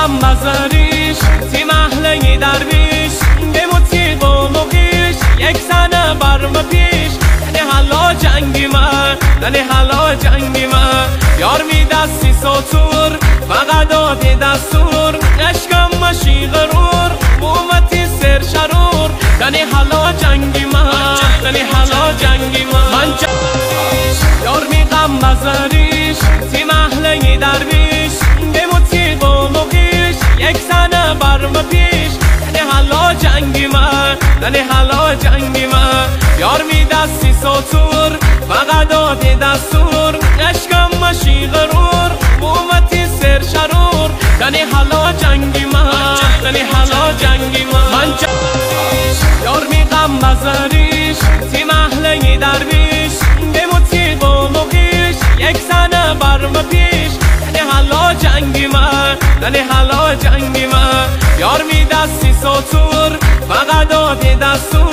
غم بذاریش تیم اهل درویش بموتی بولوگیش یک سنه برم پیش دنی حالا جنگی من دنی حالا جنگی من یار می دستی ساتور فقط دادی دستور عشقم مشی غرور بومتی سر شرور دنی حالا جنگی من دنی حالا جنگی من یار می غم بذاریش تیم اهل درویش بموتی بولوگیش یک سنه برم پیش دنی حالا جنگی من دنی حالا جنگی من یار می دستی ساتور فقط دادی دستور عشقم مشی غرور بومتی سر شرور دنی حالا جنگی من دنی حالا جنگی من یار می غم بذاریش تیم اهل درویش بموتی بولوگیش یک سنه برم پیش دنی حالا جنگی من دنی حالا جنگی من یار می دستی ساتور فقط دادی دستور